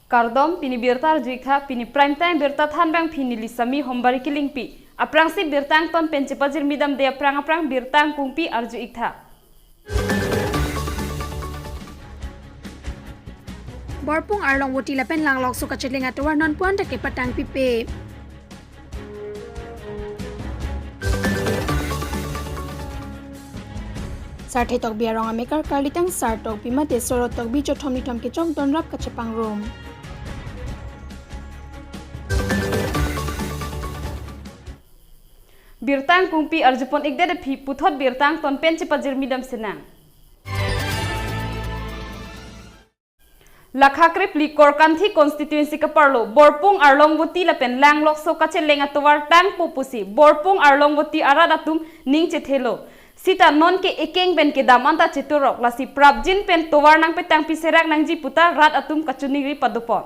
Kardom pini birtar jikha pini prime time birta thanbang pini lisami hombari kilingpi. Aprang si birtang ton pencipajir midam de aprang birtang kungpi arju ikha. Borpung arlong wuti lapen langlok suka celinga tuar non puan take patang pipe. Sarthi tok biarong amekar karlitang sartok bima de soro tok bi jothomni thom ke chong don rap kachapang room. Birtang kungpi arjupon ikde de phi puthot birtang ton pencipajir midam senang. Lakhakrip likor kanthi constituency kaparlo borpung arlongwati lapen langlok so kache lenga towar tang pupusi borpung arlongwati aradatum ning chethelo sita non ke ekeng ben ke damanta cheturok lasi prabjin pen towar nang petang piserak nang ji puta rat atum kachunigri padupon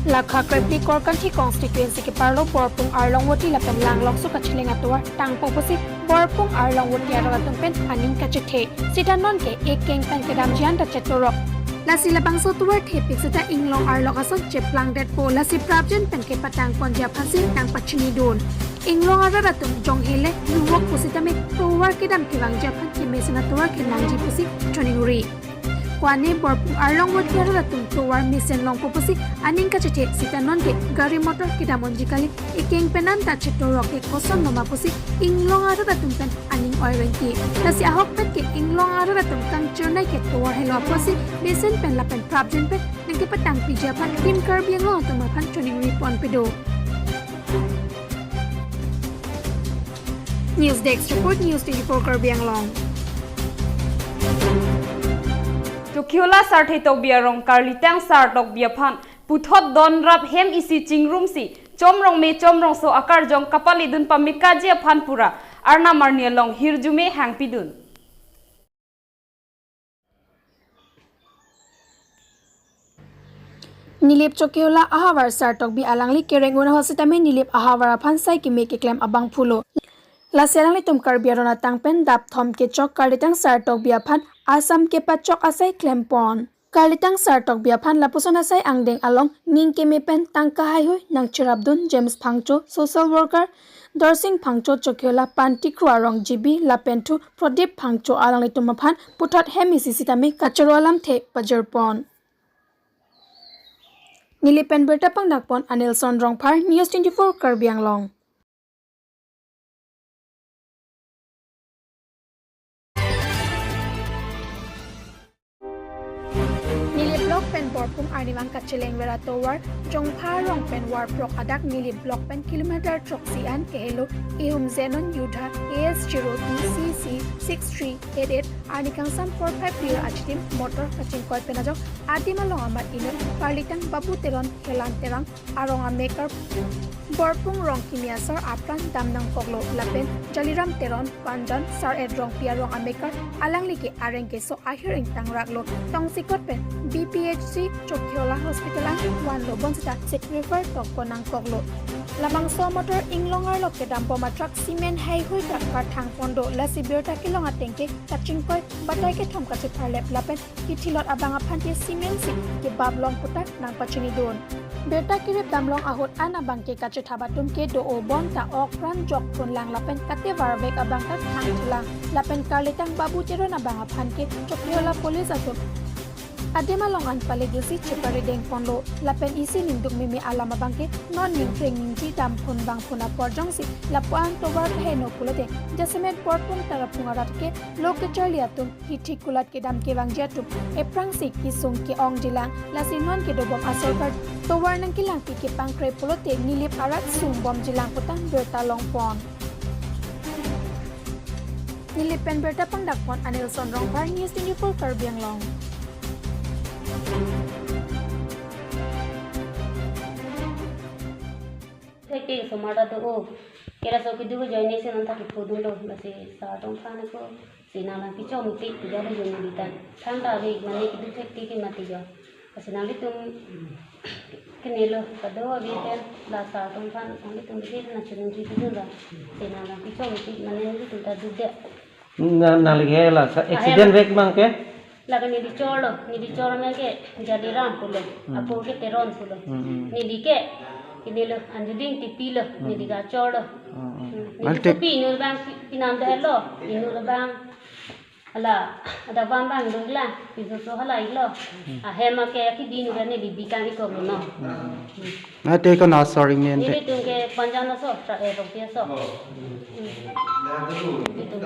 Lakhakrip likor kanthi constituency kaparlo borpung arlongwati lapen langlok so kache lenga towar tang pupusi borpung arlongwati aradatum pen aning kachethe sita non ke ekeng pen ke damjian ta cheturok lasi labang so tuwar thepik sita inglong arlok asok cheplang det po lasi prabjin pen ke patang ponja phasi tang pachini don inglong aradatum jong hele nuwok pusita me tuwar ke dam kiwang japhan ki mesena tuwar ke nangji pusi choninguri Kwane borpung arlongwati aradatum tuwar mesen long pupusi aning kachethe sita non ke gari motor kidamon jikali ekeng penan ta chetorok ke koson noma pusi inglong aradatum pen aning oirenki lasi ahok pen ke inglong aradatum kang chernai ke tuwar helo pusi mesen pen lapen prabjen pen nangke patang pijapan tim Karbi ANGLONG tumapan choninguri pon pedo News Desk Report News.News Karbi ANGLONG Tukiola sarthi tok biarong karlitang sartok biaphan puthot don rap hem isi chingrum si chomrong me chomrong so akar jong kapali dun pamika je phan pura arna marnia long hirjume hangpidun Nilip Chokiola ahawar sartok bi alangli kerenguna hositame nilip ahawar phansai ki me ke klem abang phulo Laserang litum Karbi arona tangpen dap thom ke chok karlitang sartok biaphan Asam ke pachok asai klempon. Karlitang sartok biaphan lapuson asai angdeng along ning ke mepen tangka hai nang chirabdun James Phangcho social worker Dorsing Phangcho Chokiola panti kruarong jibi lapentu Pradip Phangcho alang litum maphan puthot hemisi sitame kacharo alam the pajerpon. Nilipen bertapang nakpon Anil Sondrong Par News.24 Karbi ANGLONG. Block pen borpung arniwang kacheleng vera towar jongpha rong pen war prok adak nili block pen kilometer troksian kehelo ihum zenon yudha AS02 CC 6388 arnikang sam 45 pure achtim motor kaching koi penajok adima long amat inut parlitang babu teron helan terang aronga maker borpung rong kimiasar apran damnang koglo lapen jaliram teron panjan sar edrong piarong amekar alang like arengke so ahiring tangraklo tongsikot pen BPHC Chokiola Hospital ang wan lo bonsita sik river tokonang koglo lamang so motor inglongar lo ke dampo matrak cement hai hui ka kathang pondo la sibirta kilong atengke kaching koi batai ke thom kache pharlep lapen kithilot abanga phanti cement si ke bablong putak nang pachini don Berta kirip damlong ahot ana bangke kache thabatum ke do obon ta okran jok pun lang lapen kate warvek abang ta thang thulang lapen karlitang babu chero na banga phanke Chokiola police atum Adema longan palegisi chepari deng ponlo lapen isi ninduk mimi alama bangke non ning training ji dam phun bang phuna porjong si lapuan tobar heno kulate jasemet porpung tarapung arat ke lokacher liatum hithi kulat ke dam ke bang jatum eprang si kisung ke ong jilang lasinon ke dobok asorkar tobar nang kilang ki ke pangkre pulote nilip arat sung bom jilang putang berta long pon nilipen berta pangdakpon Anil Sondrong Par News.24 Karbi ANGLONG Take somada to kera so ki dugo join nation anta ki phodulo base sa tong khane ko sinala ki chom ti jare join bitan thanda ri mane ki duthek ti ki mati jo asinali tum kinelo kado abi ten la sa tong khan onli tum bi na chun ji tu la sinala ki chom ti mane ni tu ta dude nalige la accident rek mang ke laga ni dicor me ke jadi ram pulo apo ke teron pulo ni dike ini lo anjuding tipi lo ni diga cor lo ni tipi ni bang pinam dah lo ini lo bang ala ada bang dongla piso so hala ilo hema ke ki din ni dibikan iko no na te ko na sorry men ni tung ke panjana so tra e ro pia so itu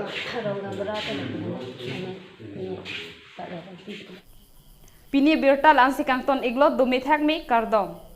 rong berat ni Pini birtal ang si kangton iglot dumithak mi kardom.